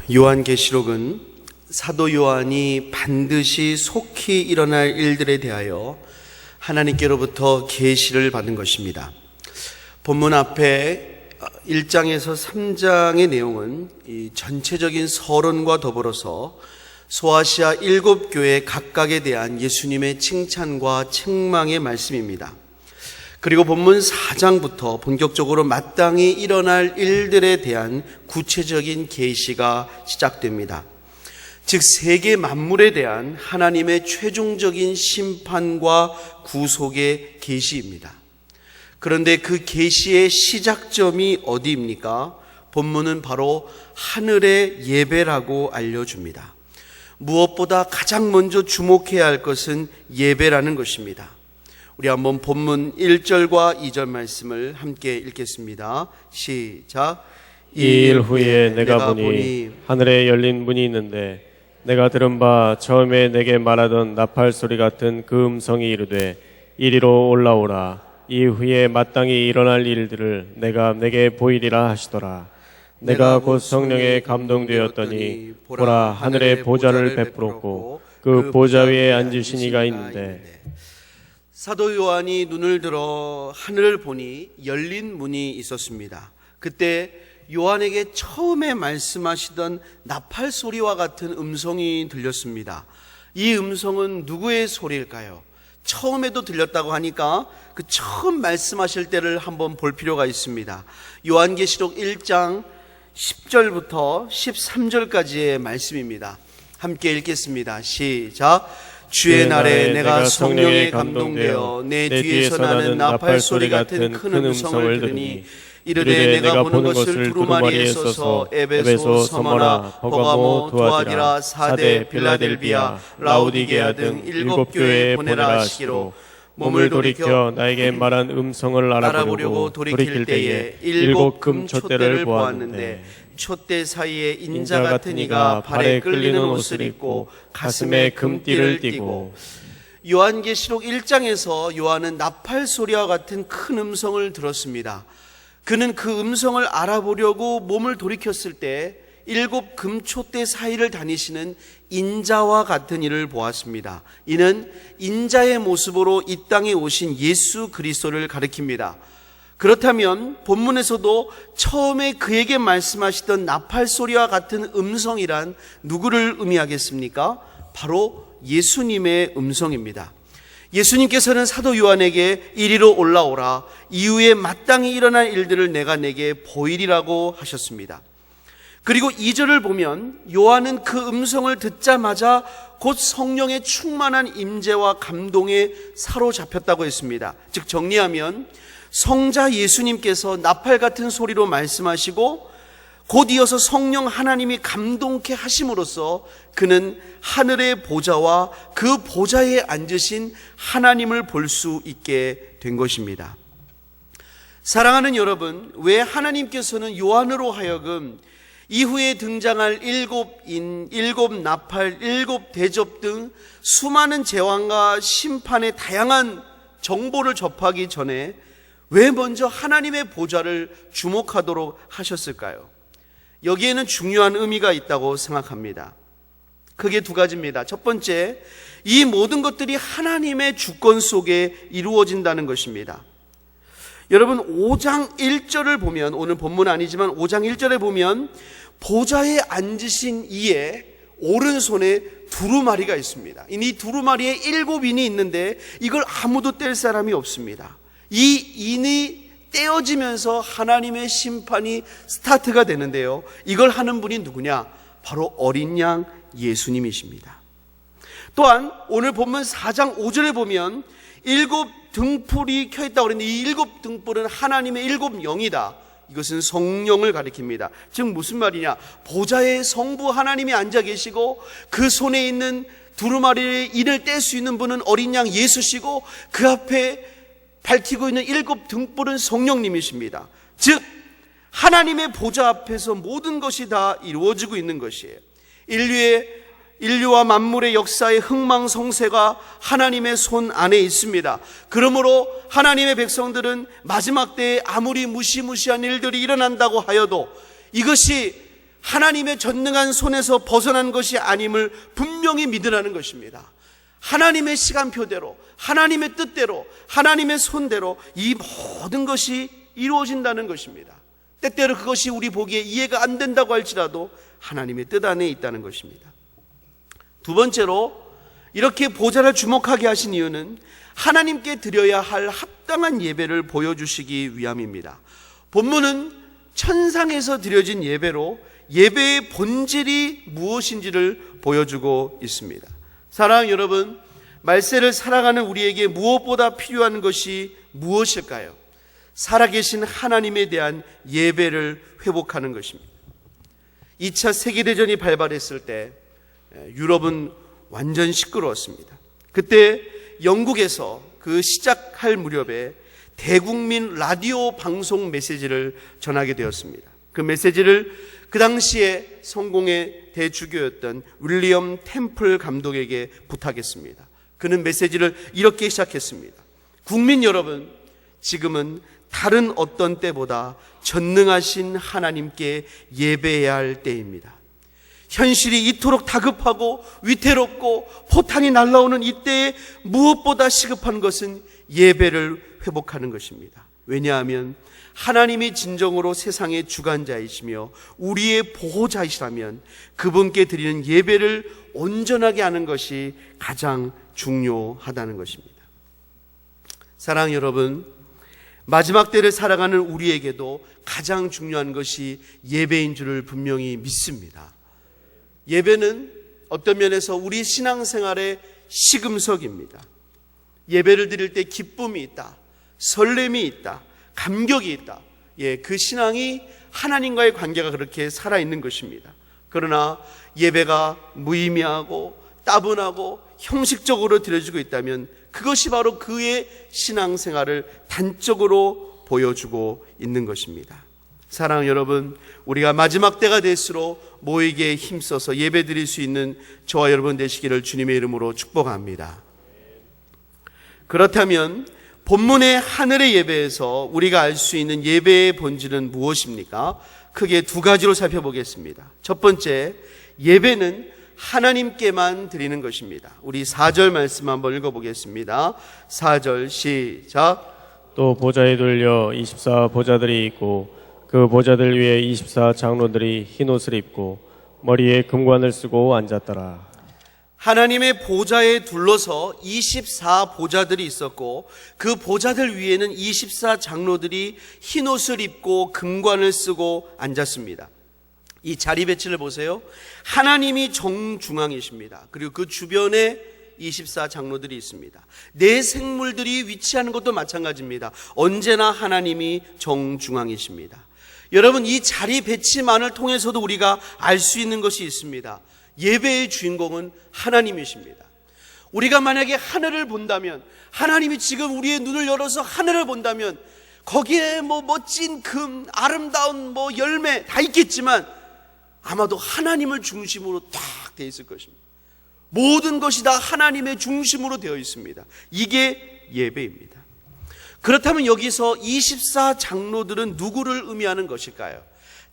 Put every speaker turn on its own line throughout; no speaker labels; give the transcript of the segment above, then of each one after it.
요한계시록은 사도 요한이 반드시 속히 일어날 일들에 대하여 하나님께로부터 계시를 받은 것입니다. 본문 앞에 1장에서 3장의 내용은 이 전체적인 서론과 더불어서 소아시아 7교회 각각에 대한 예수님의 칭찬과 책망의 말씀입니다. 그리고 본문 4장부터 본격적으로 마땅히 일어날 일들에 대한 구체적인 계시가 시작됩니다. 즉 세계 만물에 대한 하나님의 최종적인 심판과 구속의 계시입니다. 그런데 그 계시의 시작점이 어디입니까? 본문은 바로 하늘의 예배라고 알려줍니다. 무엇보다 가장 먼저 주목해야 할 것은 예배라는 것입니다. 우리 한번 본문 1절과 2절 말씀을 함께 읽겠습니다. 시작.
이 일 후에 내가 보니 하늘에 열린 문이 있는데 내가 들은 바 처음에 내게 말하던 나팔 소리 같은 그 음성이 이르되 이리로 올라오라. 이후에 마땅히 일어날 일들을 내가 내게 보이리라 하시더라. 내가 곧 성령에 감동되었더니 보라, 하늘에 보좌를 베풀었고 그 보좌 위에 앉으신 이가 있는데.
사도 요한이 눈을 들어 하늘을 보니 열린 문이 있었습니다. 그때 요한에게 처음에 말씀하시던 나팔 소리와 같은 음성이 들렸습니다. 이 음성은 누구의 소리일까요? 처음에도 들렸다고 하니까 그 처음 말씀하실 때를 한번 볼 필요가 있습니다. 요한계시록 1장 10절부터 13절까지의 말씀입니다. 함께 읽겠습니다. 시작. 주의 날에 내가 성령에 감동되어 내 뒤에서 나는 나팔 소리 같은 큰 음성을 들으니 이르되 내가 보는 것을 두루마리에 써서 에베소, 서머나, 버가모, 두아디라, 사데, 빌라델비아, 라우디게아 등 7교회에 보내라 하시기로
몸을 돌이켜 나에게 말한 음성을 알아보려고 돌이킬 때에 7 금촛대를 보았는데
촛대 사이에 인자 같은 이가 발에 끌리는 옷을 입고 가슴에 금띠를 띠고. 요한계시록 1장에서 요한은 나팔 소리와 같은 큰 음성을 들었습니다. 그는 그 음성을 알아보려고 몸을 돌이켰을 때 7 금촛대 사이를 다니시는 인자와 같은 이를 보았습니다. 이는 인자의 모습으로 이 땅에 오신 예수 그리스도를 가리킵니다. 그렇다면 본문에서도 처음에 그에게 말씀하시던 나팔 소리와 같은 음성이란 누구를 의미하겠습니까? 바로 예수님의 음성입니다. 예수님께서는 사도 요한에게 이리로 올라오라. 이후에 마땅히 일어날 일들을 내가 내게 보이리라고 하셨습니다. 그리고 2절을 보면 요한은 그 음성을 듣자마자 곧 성령의 충만한 임재와 감동에 사로잡혔다고 했습니다. 즉 정리하면 성자 예수님께서 나팔 같은 소리로 말씀하시고 곧 이어서 성령 하나님이 감동케 하심으로써 그는 하늘의 보좌와 그 보좌에 앉으신 하나님을 볼 수 있게 된 것입니다. 사랑하는 여러분, 왜 하나님께서는 요한으로 하여금 이후에 등장할 7인, 7 나팔, 7 대접 등 수많은 재앙과 심판의 다양한 정보를 접하기 전에 왜 먼저 하나님의 보좌를 주목하도록 하셨을까요? 여기에는 중요한 의미가 있다고 생각합니다. 크게 2가지입니다. 첫 번째, 이 모든 것들이 하나님의 주권 속에 이루어진다는 것입니다. 여러분 5장 1절을 보면, 오늘 본문 아니지만 5장 1절에 보면 보좌에 앉으신 이의 오른손에 두루마리가 있습니다. 이 두루마리에 7인이 있는데 이걸 아무도 뗄 사람이 없습니다. 이 인이 떼어지면서 하나님의 심판이 스타트가 되는데요, 이걸 하는 분이 누구냐? 바로 어린 양 예수님이십니다. 또한 오늘 본문 4장 5절에 보면 7 등불이 켜있다고 그랬는데 이 7 등불은 하나님의 7 영이다. 이것은 성령을 가리킵니다. 즉 무슨 말이냐? 보좌에 성부 하나님이 앉아 계시고 그 손에 있는 두루마리의 인을 뗄 수 있는 분은 어린 양 예수시고 그 앞에 밝히고 있는 7 등불은 성령님이십니다. 즉 하나님의 보좌 앞에서 모든 것이 다 이루어지고 있는 것이에요. 인류와 만물의 역사의 흥망성쇠가 하나님의 손 안에 있습니다. 그러므로 하나님의 백성들은 마지막 때에 아무리 무시무시한 일들이 일어난다고 하여도 이것이 하나님의 전능한 손에서 벗어난 것이 아님을 분명히 믿으라는 것입니다. 하나님의 시간표대로, 하나님의 뜻대로, 하나님의 손대로 이 모든 것이 이루어진다는 것입니다. 때때로 그것이 우리 보기에 이해가 안 된다고 할지라도 하나님의 뜻 안에 있다는 것입니다. 두 번째로 이렇게 보좌를 주목하게 하신 이유는 하나님께 드려야 할 합당한 예배를 보여주시기 위함입니다. 본문은 천상에서 드려진 예배로 예배의 본질이 무엇인지를 보여주고 있습니다. 사랑하는 여러분, 말세를 살아가는 우리에게 무엇보다 필요한 것이 무엇일까요? 살아계신 하나님에 대한 예배를 회복하는 것입니다. 2차 세계대전이 발발했을 때 유럽은 완전 시끄러웠습니다. 그때 영국에서 그 시작할 무렵에 대국민 라디오 방송 메시지를 전하게 되었습니다. 그 메시지를 그 당시에 성공의 대주교였던 윌리엄 템플 감독에게 부탁했습니다. 그는 메시지를 이렇게 시작했습니다. 국민 여러분, 지금은 다른 어떤 때보다 전능하신 하나님께 예배해야 할 때입니다. 현실이 이토록 다급하고 위태롭고 포탄이 날아오는 이때에 무엇보다 시급한 것은 예배를 회복하는 것입니다. 왜냐하면 하나님이 진정으로 세상의 주관자이시며 우리의 보호자이시라면 그분께 드리는 예배를 온전하게 하는 것이 가장 중요하다는 것입니다. 사랑하는 여러분, 마지막 때를 살아가는 우리에게도 가장 중요한 것이 예배인 줄을 분명히 믿습니다. 예배는 어떤 면에서 우리 신앙생활의 시금석입니다. 예배를 드릴 때 기쁨이 있다, 설렘이 있다, 감격이 있다. 그 신앙이 하나님과의 관계가 그렇게 살아있는 것입니다. 그러나 예배가 무의미하고 따분하고 형식적으로 드려지고 있다면 그것이 바로 그의 신앙생활을 단적으로 보여주고 있는 것입니다. 사랑하는 여러분, 우리가 마지막 때가 될수록 모이게 힘써서 예배 드릴 수 있는 저와 여러분 되시기를 주님의 이름으로 축복합니다. 그렇다면 본문의 하늘의 예배에서 우리가 알 수 있는 예배의 본질은 무엇입니까? 크게 두 가지로 살펴보겠습니다. 첫 번째, 예배는 하나님께만 드리는 것입니다. 우리 4절 말씀 한번 읽어보겠습니다. 4절 시작.
또 보좌에 돌려 24 보좌들이 있고 그 보좌들 위에 24 장로들이 흰 옷을 입고 머리에 금관을 쓰고 앉았더라.
하나님의 보좌에 둘러서 24 보좌들이 있었고 그 보좌들 위에는 24 장로들이 흰 옷을 입고 금관을 쓰고 앉았습니다. 이 자리 배치를 보세요. 하나님이 정중앙이십니다. 그리고 그 주변에 24 장로들이 있습니다. 내 생물들이 위치하는 것도 마찬가지입니다. 언제나 하나님이 정중앙이십니다. 여러분, 이 자리 배치만을 통해서도 우리가 알 수 있는 것이 있습니다. 예배의 주인공은 하나님이십니다. 우리가 만약에 하늘을 본다면, 하나님이 지금 우리의 눈을 열어서 하늘을 본다면 거기에 멋진 금, 아름다운 열매 다 있겠지만 아마도 하나님을 중심으로 딱 되어 있을 것입니다. 모든 것이 다 하나님의 중심으로 되어 있습니다. 이게 예배입니다. 그렇다면 여기서 24 장로들은 누구를 의미하는 것일까요?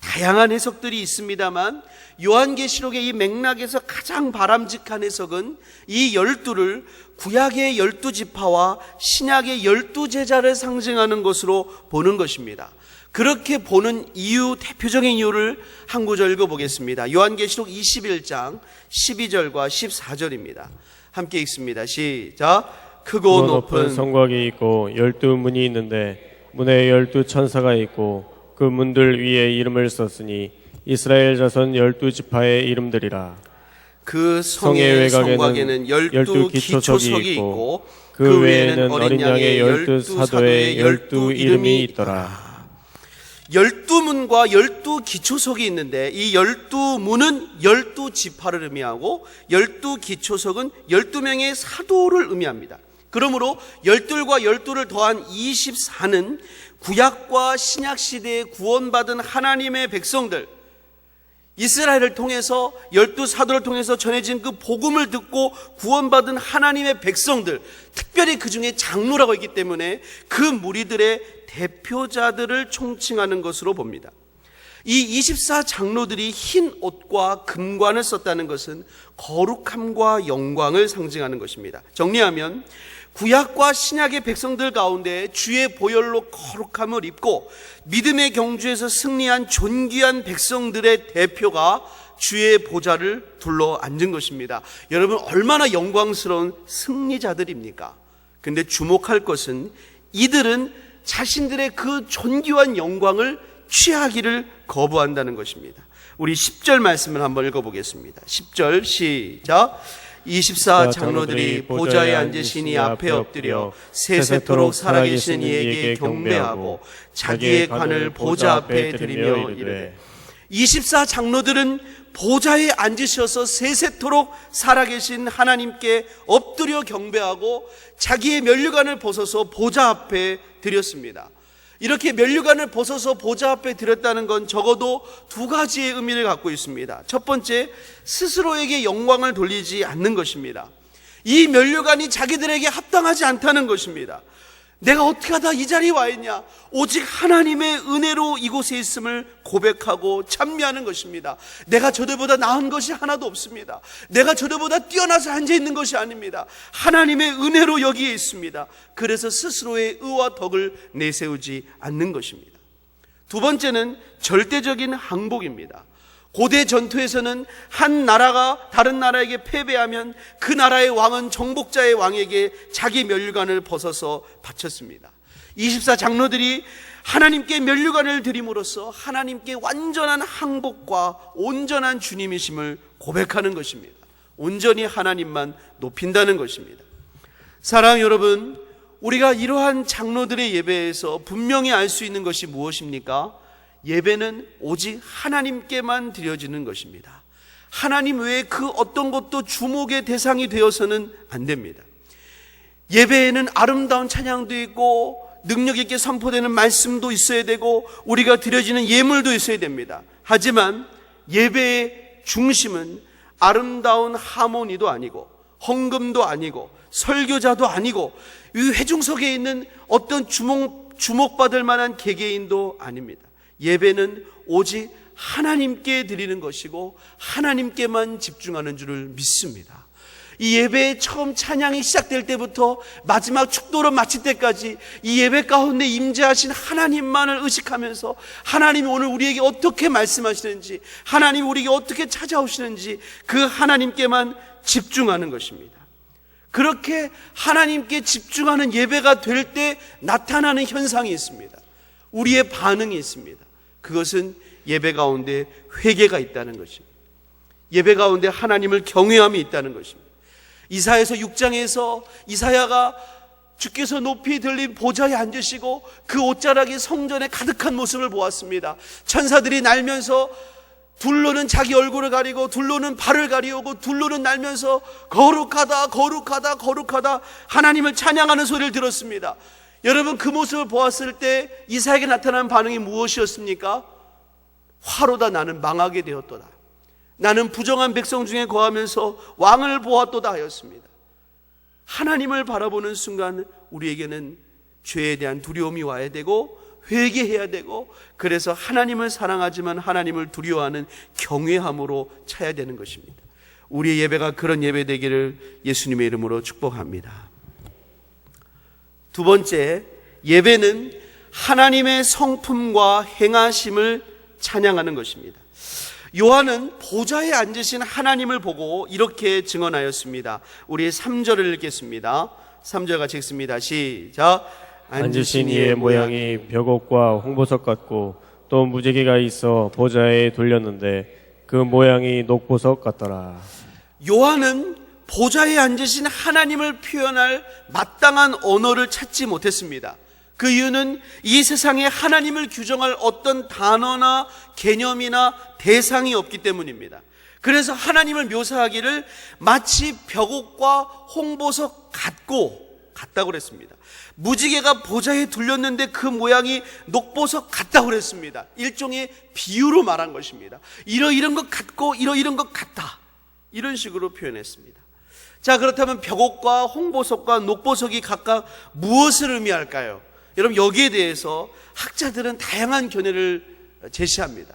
다양한 해석들이 있습니다만 요한계시록의 이 맥락에서 가장 바람직한 해석은 이 12를 구약의 12지파와 신약의 12제자를 상징하는 것으로 보는 것입니다. 그렇게 보는 이유, 대표적인 이유를 한 구절 읽어보겠습니다. 요한계시록 21장 12절과 14절입니다. 함께 읽습니다. 시작. 크고 높은
성곽이 있고 12문이 있는데 문에 12천사가 있고 그 문들 위에 이름을 썼으니 이스라엘 자손 12지파의 이름들이라.
그 성의 외곽에는 12기초석이 있고 그 외에는 어린 양의 12사도의 12이름이 있더라. 12문과 12기초석이 있는데 이 12문은 12지파를 의미하고 12기초석은 12명의 사도를 의미합니다. 그러므로 12과 12를 더한 24는 구약과 신약 시대에 구원받은 하나님의 백성들, 이스라엘을 통해서 12사도를 통해서 전해진 그 복음을 듣고 구원받은 하나님의 백성들, 특별히 그 중에 장로라고 있기 때문에 그 무리들의 대표자들을 총칭하는 것으로 봅니다. 이 24장로들이 흰 옷과 금관을 썼다는 것은 거룩함과 영광을 상징하는 것입니다. 정리하면 구약과 신약의 백성들 가운데 주의 보혈로 거룩함을 입고 믿음의 경주에서 승리한 존귀한 백성들의 대표가 주의 보좌를 둘러 앉은 것입니다. 여러분, 얼마나 영광스러운 승리자들입니까? 근데 주목할 것은 이들은 자신들의 그 존귀한 영광을 취하기를 거부한다는 것입니다. 우리 10절 말씀을 한번 읽어보겠습니다. 10절 시작. 24장로들이 보좌에 앉으신 이 앞에 엎드려 세세토록 살아계신 이에게 경배하고 자기의 관을 보좌 앞에 드리며 이르되, 24장로들은 보좌에 앉으셔서 세세토록 살아계신 하나님께 엎드려 경배하고 자기의 면류관을 벗어서 보좌 앞에 드렸습니다. 이렇게 면류관을 벗어서 보좌 앞에 드렸다는 건 적어도 두 가지의 의미를 갖고 있습니다. 첫 번째, 스스로에게 영광을 돌리지 않는 것입니다. 이 면류관이 자기들에게 합당하지 않다는 것입니다. 내가 어떻게 하다 이 자리에 와 있냐? 오직 하나님의 은혜로 이곳에 있음을 고백하고 찬미하는 것입니다. 내가 저들보다 나은 것이 하나도 없습니다. 내가 저들보다 뛰어나서 앉아있는 것이 아닙니다. 하나님의 은혜로 여기에 있습니다. 그래서 스스로의 의와 덕을 내세우지 않는 것입니다. 두 번째는 절대적인 항복입니다. 고대 전투에서는 한 나라가 다른 나라에게 패배하면 그 나라의 왕은 정복자의 왕에게 자기 면류관을 벗어서 바쳤습니다. 24장로들이 하나님께 면류관을 드림으로써 하나님께 완전한 항복과 온전한 주님이심을 고백하는 것입니다. 온전히 하나님만 높인다는 것입니다. 사랑하는 여러분, 우리가 이러한 장로들의 예배에서 분명히 알 수 있는 것이 무엇입니까? 예배는 오직 하나님께만 드려지는 것입니다. 하나님 외에 그 어떤 것도 주목의 대상이 되어서는 안 됩니다. 예배에는 아름다운 찬양도 있고 능력 있게 선포되는 말씀도 있어야 되고 우리가 드려지는 예물도 있어야 됩니다. 하지만 예배의 중심은 아름다운 하모니도 아니고 헌금도 아니고 설교자도 아니고 이 회중석에 있는 어떤 주목받을 만한 개개인도 아닙니다. 예배는 오직 하나님께 드리는 것이고 하나님께만 집중하는 줄을 믿습니다. 이 예배의 처음 찬양이 시작될 때부터 마지막 축도로 마칠 때까지 이 예배 가운데 임재하신 하나님만을 의식하면서 하나님이 오늘 우리에게 어떻게 말씀하시는지, 하나님이 우리에게 어떻게 찾아오시는지 그 하나님께만 집중하는 것입니다. 그렇게 하나님께 집중하는 예배가 될 때 나타나는 현상이 있습니다. 우리의 반응이 있습니다. 그것은 예배 가운데 회개가 있다는 것입니다. 예배 가운데 하나님을 경외함이 있다는 것입니다. 이사야서 6장에서 이사야가 주께서 높이 들린 보좌에 앉으시고 그 옷자락이 성전에 가득한 모습을 보았습니다. 천사들이 날면서 둘로는 자기 얼굴을 가리고 둘로는 발을 가리우고 둘로는 날면서 거룩하다 거룩하다 거룩하다 하나님을 찬양하는 소리를 들었습니다. 여러분, 그 모습을 보았을 때 이사야에게 나타난 반응이 무엇이었습니까? 화로다, 나는 망하게 되었도다. 나는 부정한 백성 중에 거하면서 왕을 보았도다 하였습니다. 하나님을 바라보는 순간 우리에게는 죄에 대한 두려움이 와야 되고 회개해야 되고, 그래서 하나님을 사랑하지만 하나님을 두려워하는 경외함으로 차야 되는 것입니다. 우리의 예배가 그런 예배 되기를 예수님의 이름으로 축복합니다. 두 번째, 예배는 하나님의 성품과 행하심을 찬양하는 것입니다. 요한은 보좌에 앉으신 하나님을 보고 이렇게 증언하였습니다. 우리 3절을 읽겠습니다. 3절 같이 읽습니다. 시작.
앉으신 이의 모양이 벽옥과 홍보석 같고 또 무지개가 있어 보좌에 돌렸는데 그 모양이 녹보석 같더라.
요한은 보좌에 앉으신 하나님을 표현할 마땅한 언어를 찾지 못했습니다. 그 이유는 이 세상에 하나님을 규정할 어떤 단어나 개념이나 대상이 없기 때문입니다. 그래서 하나님을 묘사하기를 마치 벽옥과 홍보석 같다고 그랬습니다. 무지개가 보좌에 둘렸는데 그 모양이 녹보석 같다고 그랬습니다. 일종의 비유로 말한 것입니다. 이런 것 같고 이런 것 같다, 이런 식으로 표현했습니다. 자, 그렇다면 벽옥과 홍보석과 녹보석이 각각 무엇을 의미할까요? 여러분, 여기에 대해서 학자들은 다양한 견해를 제시합니다.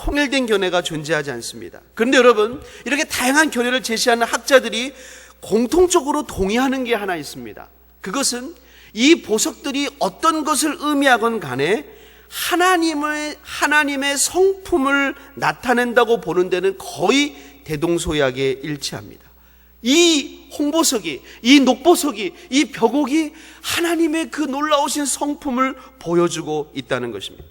통일된 견해가 존재하지 않습니다. 그런데 여러분, 이렇게 다양한 견해를 제시하는 학자들이 공통적으로 동의하는 게 하나 있습니다. 그것은 이 보석들이 어떤 것을 의미하건 간에 하나님의 성품을 나타낸다고 보는 데는 거의 대동소이하게 일치합니다. 이 홍보석이, 이 녹보석이, 이 벽옥이 하나님의 그 놀라우신 성품을 보여주고 있다는 것입니다.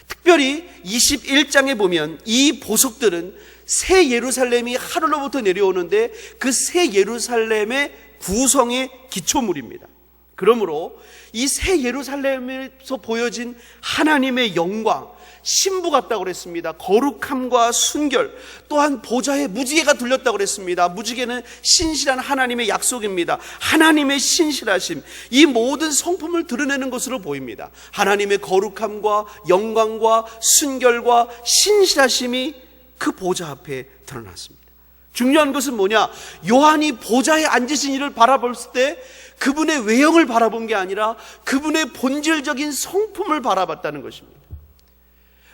특별히 21장에 보면 이 보석들은 새 예루살렘이 하늘로부터 내려오는데 그 새 예루살렘의 구성의 기초물입니다. 그러므로 이 새 예루살렘에서 보여진 하나님의 영광, 신부 같다고 그랬습니다. 거룩함과 순결, 또한 보좌에 무지개가 둘렸다고 그랬습니다. 무지개는 신실한 하나님의 약속입니다. 하나님의 신실하심, 이 모든 성품을 드러내는 것으로 보입니다. 하나님의 거룩함과 영광과 순결과 신실하심이 그 보좌 앞에 드러났습니다. 중요한 것은 뭐냐? 요한이 보좌에 앉으신 이를 바라볼 때 그분의 외형을 바라본 게 아니라 그분의 본질적인 성품을 바라봤다는 것입니다.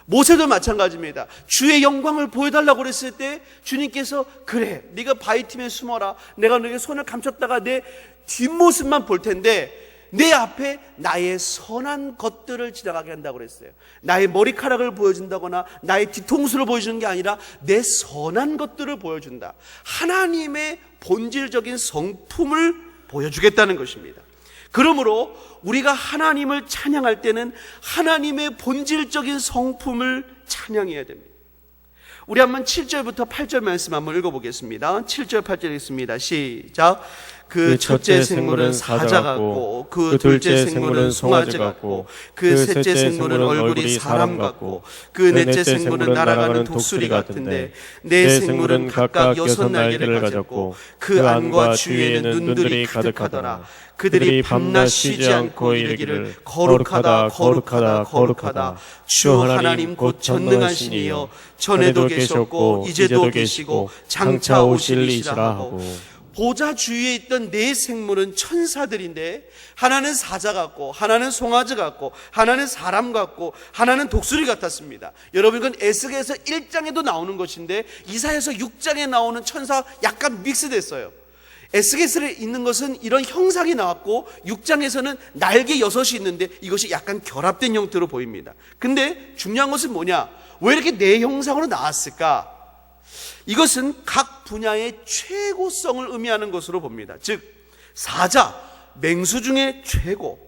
모세도 마찬가지입니다. 주의 영광을 보여달라고 그랬을 때 주님께서 그래, 네가 바위 틈에 숨어라. 내가 너에게 손을 감췄다가 내 뒷모습만 볼 텐데 내 앞에 나의 선한 것들을 지나가게 한다고 그랬어요. 나의 머리카락을 보여준다거나 나의 뒤통수를 보여주는 게 아니라 내 선한 것들을 보여준다. 하나님의 본질적인 성품을 보여주겠다는 것입니다. 그러므로 우리가 하나님을 찬양할 때는 하나님의 본질적인 성품을 찬양해야 됩니다. 우리 한번 7절부터 8절 말씀 한번 읽어보겠습니다. 7절 8절 읽습니다. 시작. 그 첫째 생물은 사자 같고 그 둘째 생물은 송아지 같고 그 셋째 생물은 얼굴이 사람 같고 그 넷째 생물은 날아가는 독수리 같은데 네 생물은 각각 6날개를 가졌고 그 안과 주위에는 눈들이 가득하더라. 그들이 밤낮 쉬지 않고 이르기를 거룩하다 거룩하다 거룩하다 주 하나님 곧 전능하시니여 전에도 계셨고 이제도 계시고 장차 오실 이시라 하고. 보좌 주위에 있던 네 생물은 천사들인데 하나는 사자 같고 하나는 송아지 같고 하나는 사람 같고 하나는 독수리 같았습니다. 여러분, 이건 에스겔서 1장에도 나오는 것인데 이사야서 6장에 나오는 천사 약간 믹스됐어요. 에스겔서에 있는 것은 이런 형상이 나왔고 6장에서는 날개 6이 있는데 이것이 약간 결합된 형태로 보입니다. 근데 중요한 것은 뭐냐? 왜 이렇게 네 형상으로 나왔을까? 이것은 각 분야의 최고성을 의미하는 것으로 봅니다. 즉 사자, 맹수 중에 최고,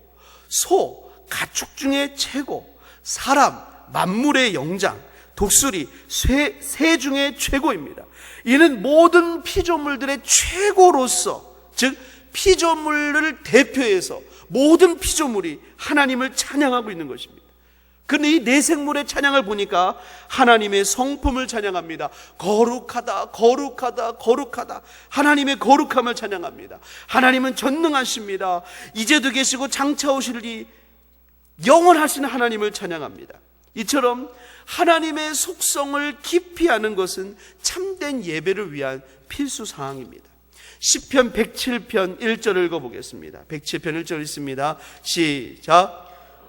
소, 가축 중에 최고, 사람, 만물의 영장, 독수리, 새 중에 최고입니다. 이는 모든 피조물들의 최고로서, 즉 피조물을 대표해서 모든 피조물이 하나님을 찬양하고 있는 것입니다. 그런데 이 네 생물의 찬양을 보니까 하나님의 성품을 찬양합니다. 거룩하다 거룩하다 거룩하다. 하나님의 거룩함을 찬양합니다. 하나님은 전능하십니다. 이제도 계시고 장차 오시리 영원하신 하나님을 찬양합니다. 이처럼 하나님의 속성을 깊이 아는 것은 참된 예배를 위한 필수 사항입니다. 시편 107편 1절을 읽어보겠습니다. 107편 1절 있습니다. 시작.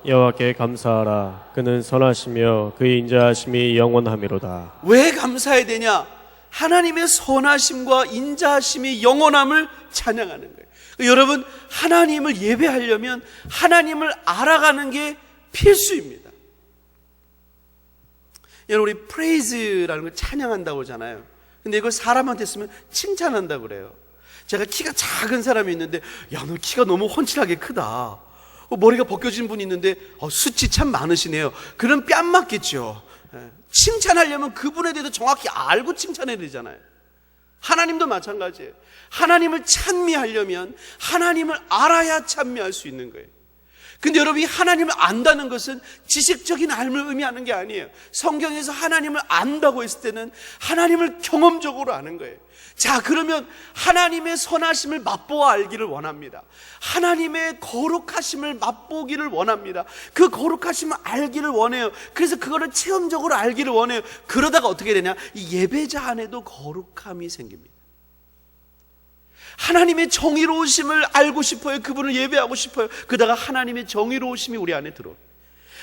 여호와께 감사하라. 그는 선하시며 그의 인자하심이 영원하미로다.
왜 감사해야 되냐? 하나님의 선하심과 인자하심이 영원함을 찬양하는 거예요. 여러분, 하나님을 예배하려면 하나님을 알아가는 게 필수입니다. 여러분, 우리 프레이즈라는 걸 찬양한다고 하잖아요. 근데 이걸 사람한테 쓰면 칭찬한다고 그래요. 제가 키가 작은 사람이 있는데, 야, 너 키가 너무 훤칠하게 크다. 머리가 벗겨진 분이 있는데 숱이 참 많으시네요. 그럼 뺨 맞겠죠. 칭찬하려면 그분에 대해서 정확히 알고 칭찬해야 되잖아요. 하나님도 마찬가지예요. 하나님을 찬미하려면 하나님을 알아야 찬미할 수 있는 거예요. 근데 여러분이 하나님을 안다는 것은 지식적인 알을 의미하는 게 아니에요. 성경에서 하나님을 안다고 했을 때는 하나님을 경험적으로 아는 거예요. 자, 그러면 하나님의 선하심을 맛보아 알기를 원합니다. 하나님의 거룩하심을 맛보기를 원합니다. 그 거룩하심을 알기를 원해요. 그래서 그거를 체험적으로 알기를 원해요. 그러다가 어떻게 되냐? 이 예배자 안에도 거룩함이 생깁니다. 하나님의 정의로우심을 알고 싶어요. 그분을 예배하고 싶어요. 그러다가 하나님의 정의로우심이 우리 안에 들어요.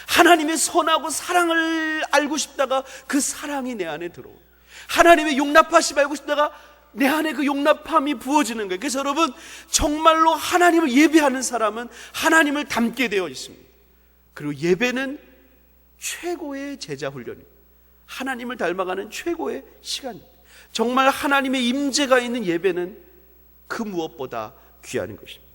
하나님의 선하고 사랑을 알고 싶다가 그 사랑이 내 안에 들어오고, 하나님의 용납하심 알고 싶다가 내 안에 그 용납함이 부어지는 거예요. 그래서 여러분, 정말로 하나님을 예배하는 사람은 하나님을 닮게 되어 있습니다. 그리고 예배는 최고의 제자 훈련입니다. 하나님을 닮아가는 최고의 시간입니다. 정말 하나님의 임재가 있는 예배는 그 무엇보다 귀한 것입니다.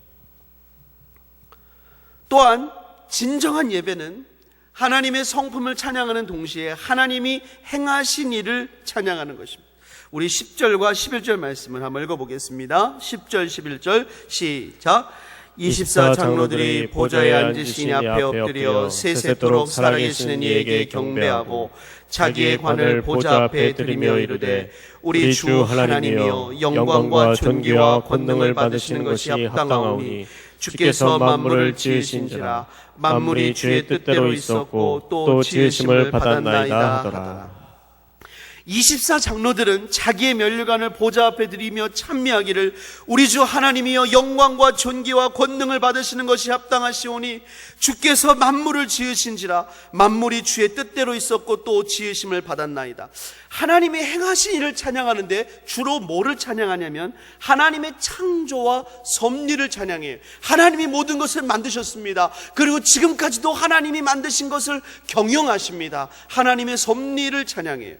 또한 진정한 예배는 하나님의 성품을 찬양하는 동시에 하나님이 행하신 일을 찬양하는 것입니다. 우리 10절과 11절 말씀을 한번 읽어보겠습니다. 10절 11절 시작. 24 장로들이 보좌에 앉으신 앞에 엎드려 세세토록 살아계시는 이에게 경배하고 자기의 관을 보좌 앞에 드리며 이르되 우리 주 하나님이여 영광과 존귀와 권능을 받으시는 것이 합당하오니 주께서 만물을 지으신지라 만물이 주의 뜻대로 있었고 또 지으심을 받았나이다 하더라. 24 장로들은 자기의 면류관을 보좌 앞에 드리며 찬미하기를 우리 주 하나님이여 영광과 존귀와 권능을 받으시는 것이 합당하시오니 주께서 만물을 지으신지라 만물이 주의 뜻대로 있었고 또 지으심을 받았나이다. 하나님이 행하신 일을 찬양하는데 주로 뭐를 찬양하냐면 하나님의 창조와 섭리를 찬양해요. 하나님이 모든 것을 만드셨습니다. 그리고 지금까지도 하나님이 만드신 것을 경영하십니다. 하나님의 섭리를 찬양해요.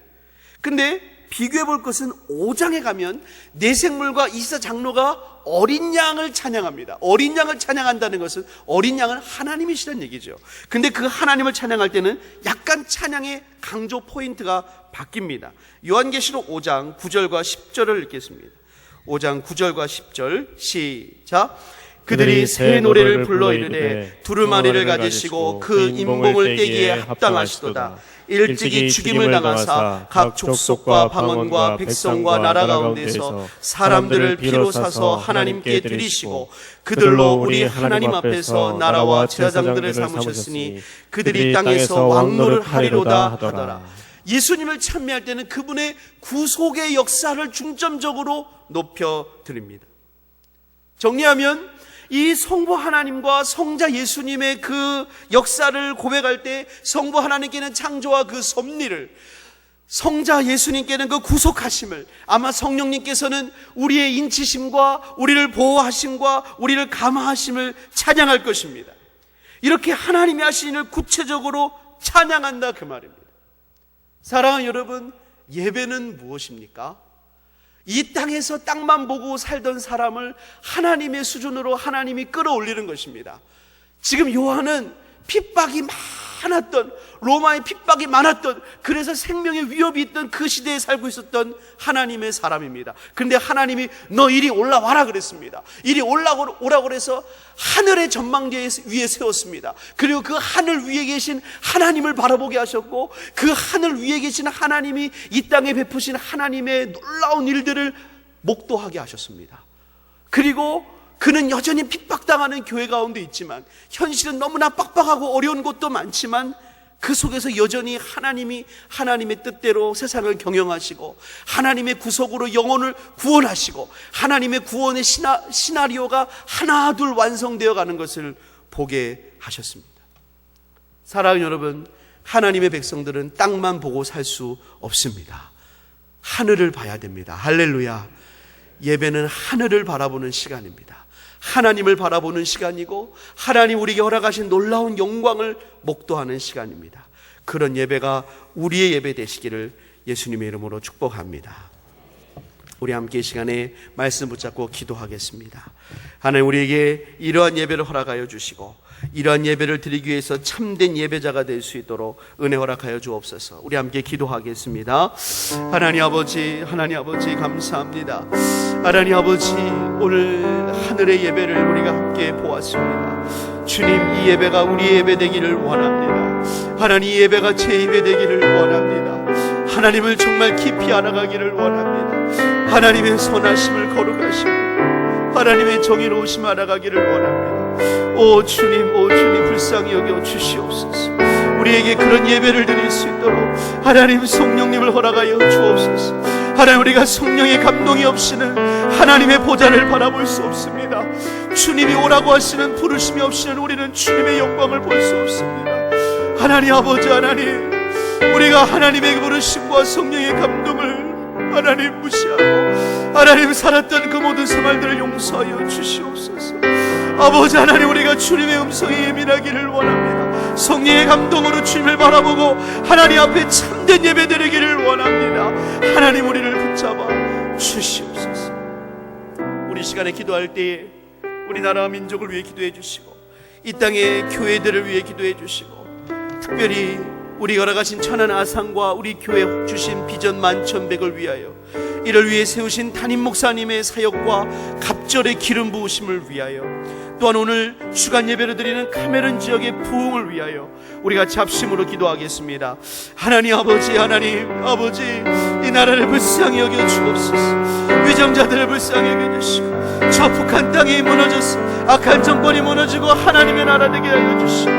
근데 비교해 볼 것은 5장에 가면 내생물과 24 장로가 어린 양을 찬양합니다. 어린 양을 찬양한다는 것은 어린 양은 하나님이시라는 얘기죠. 근데 그 하나님을 찬양할 때는 약간 찬양의 강조 포인트가 바뀝니다. 요한계시록 5장 9절과 10절을 읽겠습니다. 5장 9절과 10절 시작. 그들이 새 노래를 불러 이르되 두루마리를 가지시고 그 인봉을 떼기에 합당하시도다. 일찍이 죽임을 당하사 각 족속과 방언과 백성과 나라 가운데서 사람들을 피로 사서 하나님께 드리시고 그들로 우리 하나님 앞에서 나라와 제사장들을 삼으셨으니 그들이 땅에서 왕노를 하리로다 하더라. 예수님을 찬미할 때는 그분의 구속의 역사를 중점적으로 높여드립니다. 정리하면 이 성부 하나님과 성자 예수님의 그 역사를 고백할 때 성부 하나님께는 창조와 그 섭리를, 성자 예수님께는 그 구속하심을, 아마 성령님께서는 우리의 인치심과 우리를 보호하심과 우리를 감화하심을 찬양할 것입니다. 이렇게 하나님이 하신 일을 구체적으로 찬양한다 그 말입니다. 사랑하는 여러분, 예배는 무엇입니까? 이 땅에서 땅만 보고 살던 사람을 하나님의 수준으로 하나님이 끌어올리는 것입니다. 지금 요한은 핍박이 많았던, 로마의 핍박이 많았던, 그래서 생명의 위협이 있던 그 시대에 살고 있었던 하나님의 사람입니다. 그런데 하나님이 너 이리 올라와라 그랬습니다. 이리 오라고 그래서 하늘의 전망대 위에 세웠습니다. 그리고 그 하늘 위에 계신 하나님을 바라보게 하셨고 그 하늘 위에 계신 하나님이 이 땅에 베푸신 하나님의 놀라운 일들을 목도하게 하셨습니다. 그리고 그는 여전히 핍박당하는 교회 가운데 있지만, 현실은 너무나 빡빡하고 어려운 곳도 많지만 그 속에서 여전히 하나님이 하나님의 뜻대로 세상을 경영하시고 하나님의 구속으로 영혼을 구원하시고 하나님의 구원의 시나리오가 하나 둘 완성되어 가는 것을 보게 하셨습니다. 사랑하는 여러분, 하나님의 백성들은 땅만 보고 살 수 없습니다. 하늘을 봐야 됩니다. 할렐루야. 예배는 하늘을 바라보는 시간입니다. 하나님을 바라보는 시간이고 하나님 우리에게 허락하신 놀라운 영광을 목도하는 시간입니다. 그런 예배가 우리의 예배 되시기를 예수님의 이름으로 축복합니다. 우리 함께 이 시간에 말씀 붙잡고 기도하겠습니다. 하나님, 우리에게 이러한 예배를 허락하여 주시고 이러한 예배를 드리기 위해서 참된 예배자가 될 수 있도록 은혜 허락하여 주옵소서. 우리 함께 기도하겠습니다. 하나님 아버지 감사합니다. 하나님 아버지, 오늘 하늘의 예배를 우리가 함께 보았습니다. 주님, 이 예배가 우리의 예배 되기를 원합니다. 하나님, 이 예배가 제 예배 되기를 원합니다. 하나님을 정말 깊이 알아가기를 원합니다. 하나님의 선하심을 거룩하시고 하나님의 정의로우심 알아가기를 원합니다. 오 주님 불쌍히 여겨 주시옵소서. 우리에게 그런 예배를 드릴 수 있도록 하나님 성령님을 허락하여 주옵소서. 하나님, 우리가 성령의 감동이 없이는 하나님의 보좌를 바라볼 수 없습니다. 주님이 오라고 하시는 부르심이 없이는 우리는 주님의 영광을 볼 수 없습니다. 하나님 아버지, 하나님, 우리가 하나님의 부르심과 성령의 감동을 하나님 무시하고 하나님 살았던 그 모든 생활들을 용서하여 주시옵소서. 아버지 하나님, 우리가 주님의 음성에 예민하기를 원합니다. 성령의 감동으로 주님을 바라보고 하나님 앞에 참된 예배 드리기를 원합니다. 하나님, 우리를 붙잡아 주시옵소서. 우리 시간에 기도할 때에 우리나라와 민족을 위해 기도해 주시고 이 땅의 교회들을 위해 기도해 주시고 특별히 우리 열어가신 천안 아산과 우리 교회 주신 비전 만천백을 위하여 이를 위해 세우신 담임 목사님의 사역과 갑절의 기름 부으심을 위하여 또한 오늘 주간 예배를 드리는 카메론 지역의 부흥을 위하여 우리 같이 합심으로 기도하겠습니다. 하나님 아버지, 하나님 아버지, 이 나라를 불쌍히 여겨 주옵소서. 위정자들을 불쌍히 여겨 주시고 저 북한 땅이 무너졌어 악한 정권이 무너지고 하나님의 나라 되게 하여 주시고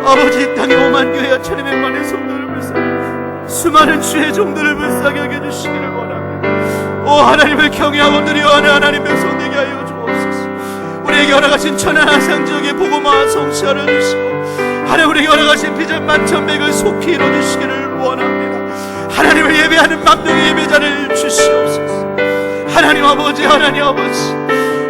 아버지, 이 땅에 5만 교회와 1200만의 성도를 불쌍히 수많은 주의 종들을 불쌍히 여겨 주시기를 원합니다. 오 하나님을 경외하고 두려워하는 하나님 백성 되게 하여 주옵소서. 우리에게 허락하신 천안 아산 지역의 복음화 성취하여 주시고 하나님, 우리에게 허락하신 비전 만천백을 속히 이루어주시기를 원합니다. 하나님을 예배하는 만명의 예배자를 주시옵소서. 하나님 아버지, 하나님 아버지,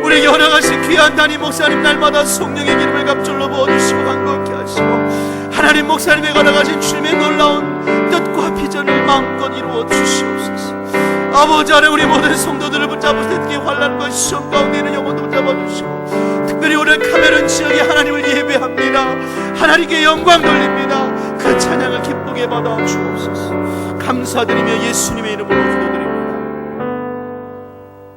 우리에게 허락하신 귀한 담임 목사님 날마다 성령의 기름을 갑절로 부어주시고 강건케 하시고 하나님 목사님에게 허락하신 주님의 놀라운 뜻과 비전을 마음껏 이루어 주시옵소서. 아버지, 하나님, 우리 모든 성도들을 붙잡으실 때 특히 환난과 시험 가운데 있는 영혼도 붙잡아주시고 특별히 오늘 카메론 지역에 하나님을 예배합니다. 하나님께 영광 돌립니다. 그 찬양을 기쁘게 받아 주옵소서. 감사드리며 예수님의 이름으로